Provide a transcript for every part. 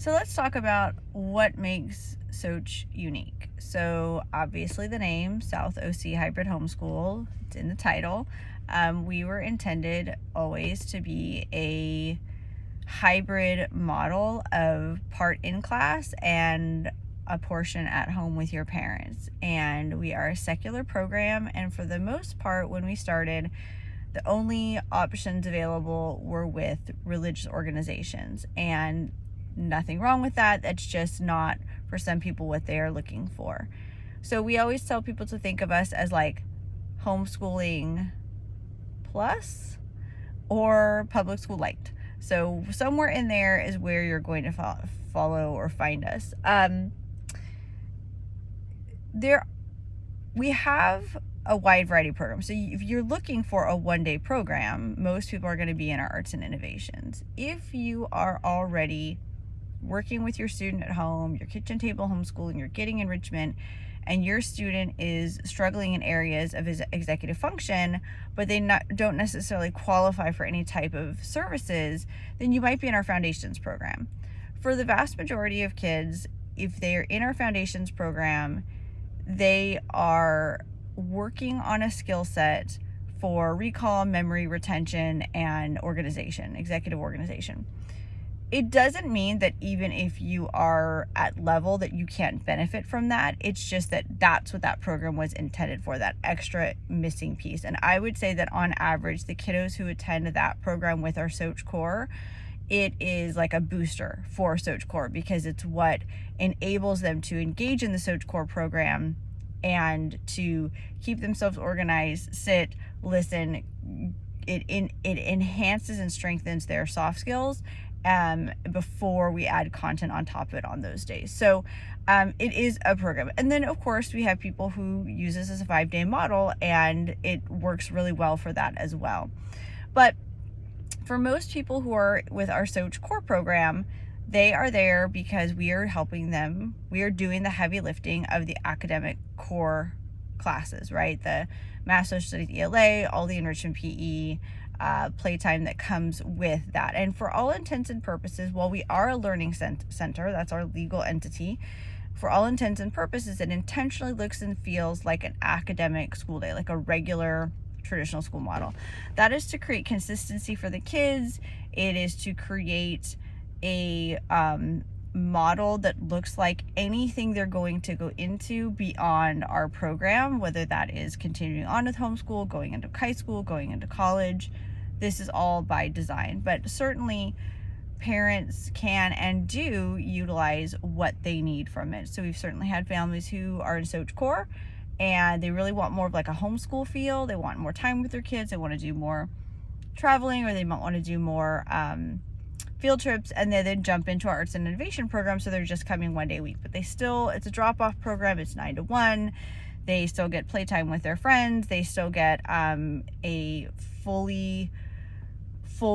So let's talk about what makes SOCHH unique. So obviously the name, South OC Hybrid Homeschool, it's in the title. We were intended always to be a hybrid model of part in class and a portion at home with your parents. And we are a secular program, and for the most part, when we started, the only options available were with religious organizations, and nothing wrong with that. That's just not for some people what they are looking for. So we always tell people to think of us as like homeschooling plus or public school light. So somewhere in there is where you're going to follow or find us. We have a wide variety of programs. So if you're looking for a one-day program, most people are going to be in our arts and innovations. If you are already working with your student at home, your kitchen table homeschooling, you're getting enrichment, and your student is struggling in areas of his executive function, but they don't necessarily qualify for any type of services, then you might be in our foundations program. For the vast majority of kids, if they are in our foundations program, they are working on a skill set for recall, memory, retention, and organization, executive organization. It doesn't mean that even if you are at level that you can't benefit from that. It's just that that's what that program was intended for, that extra missing piece. And I would say that on average, the kiddos who attend that program with our SOCHH core, it is like a booster for SOCHH core, because it's what enables them to engage in the SOCHH core program and to keep themselves organized, sit, listen. It enhances and strengthens their soft skills before we add content on top of it on those days. So it is a program. And then of course we have people who use this as a 5-day model, and it works really well for that as well. But for most people who are with our SOCHH core program, they are there because we are helping them. We are doing the heavy lifting of the academic core classes, right? The Math, Social Studies, ELA, all the enrichment PE, playtime that comes with that. And for all intents and purposes, while we are a learning center, that's our legal entity, for all intents and purposes, it intentionally looks and feels like an academic school day, like a regular traditional school model. That is to create consistency for the kids. It is to create a model that looks like anything they're going to go into beyond our program, whether that is continuing on with homeschool, going into high school, going into college. This is all by design, but certainly parents can and do utilize what they need from it. So we've certainly had families who are in SOCHH core and they really want more of like a homeschool feel. They want more time with their kids. They want to do more traveling, or they might want to do more field trips, and they then jump into our arts and innovation program. So they're just coming one day a week, but it's a drop-off program. It's 9 to 1. They still get playtime with their friends. They still get a full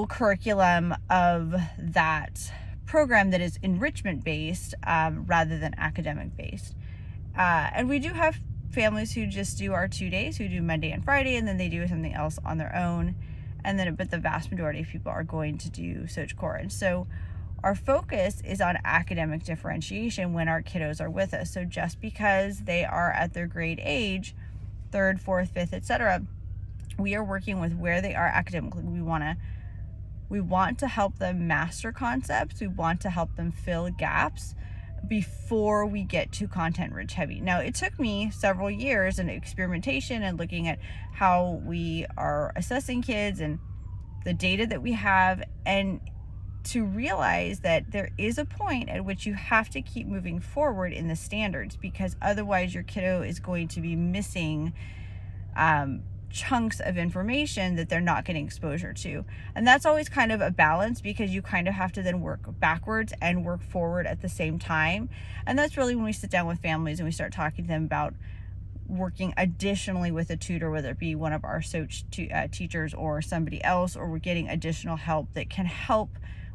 curriculum of that program that is enrichment based rather than academic based. And we do have families who just do our 2 days, who do Monday and Friday, and then they do something else on their own. And then, but the vast majority of people are going to do SOCHH core. And so our focus is on academic differentiation when our kiddos are with us. So just because they are at their grade age, 3rd, 4th, 5th, etc., we are working with where they are academically. We want to help them master concepts. We want to help them fill gaps before we get to content rich heavy. Now, it took me several years in experimentation and looking at how we are assessing kids and the data that we have, and to realize that there is a point at which you have to keep moving forward in the standards, because otherwise your kiddo is going to be missing chunks of information that they're not getting exposure to. And that's always kind of a balance, because you kind of have to then work backwards and work forward at the same time. And that's really when we sit down with families and we start talking to them about working additionally with a tutor, whether it be one of our SOCHH teachers or somebody else, or we're getting additional help that can help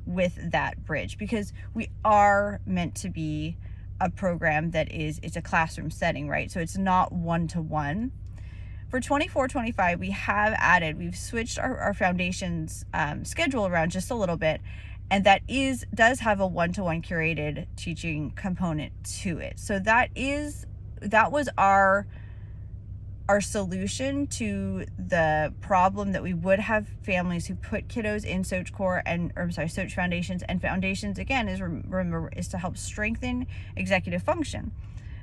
with that bridge, because we are meant to be a program that it's a classroom setting, right? So it's not one-to-one. For 24-25, we've switched our foundations schedule around just a little bit, And that does have a one-to-one curated teaching component to it. So that was our solution to the problem that we would have families who put kiddos in SOCHH Core SOCHH Foundations. And Foundations, again, is to help strengthen executive function.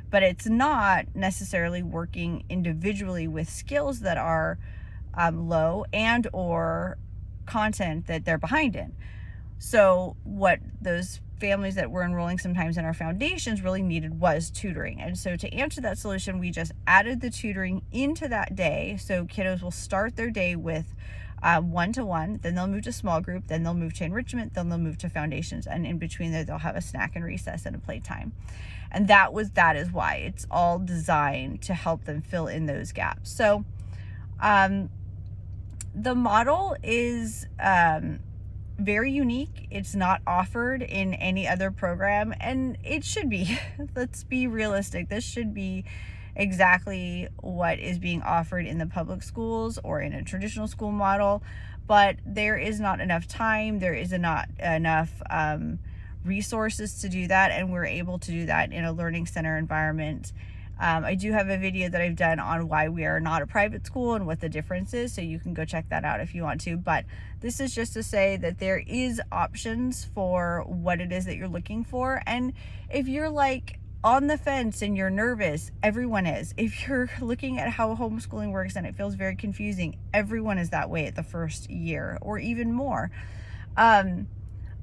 But it's not necessarily working individually with skills that are low and or content that they're behind in. So what those families that were enrolling sometimes in our foundations really needed was tutoring. And so to answer that solution, we just added the tutoring into that day. So kiddos will start their day with one-to-one, then they'll move to small group, then they'll move to enrichment, then they'll move to foundations, and in between there they'll have a snack and recess and a playtime. And that is why it's all designed to help them fill in those gaps. So the model is very unique. It's not offered in any other program, and it should be. Let's be realistic. This should be exactly what is being offered in the public schools or in a traditional school model, but there is not enough time. There is not enough resources to do that, and we're able to do that in a learning center environment. I do have a video that I've done on why we are not a private school and what the difference is, so you can go check that out if you want to. But this is just to say that there is options for what it is that you're looking for. And if you're like on the fence and you're nervous, everyone is. If you're looking at how homeschooling works and it feels very confusing, everyone is that way at the first year or even more. I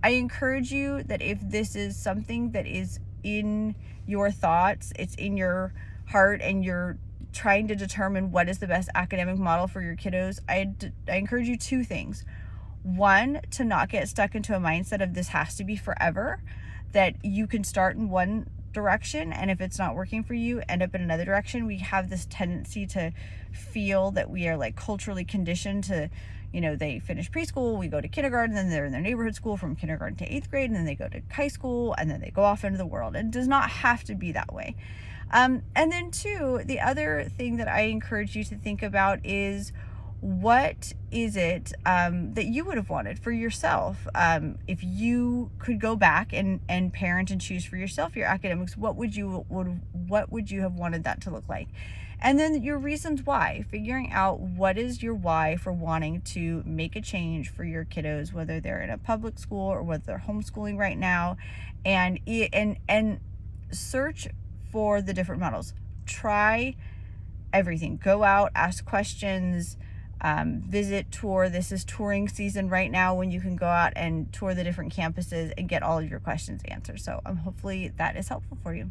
encourage you that if this is something that is in your thoughts, it's in your heart, and you're trying to determine what is the best academic model for your kiddos, I encourage you two things. One, to not get stuck into a mindset of this has to be forever, that you can start in one direction, and if it's not working for you, end up in another direction. We have this tendency to feel that we are like culturally conditioned to, they finish preschool, we go to kindergarten, then they're in their neighborhood school from kindergarten to 8th grade, and then they go to high school, and then they go off into the world. It does not have to be that way. And then two, the other thing that I encourage you to think about is, what is it that you would have wanted for yourself? If you could go back and parent and choose for yourself your academics, what would you have wanted that to look like? And then your reasons why, figuring out what is your why for wanting to make a change for your kiddos, whether they're in a public school or whether they're homeschooling right now, and search for the different models. Try everything. Go out, ask questions, visit, tour. This is touring season right now when you can go out and tour the different campuses and get all of your questions answered. So hopefully that is helpful for you.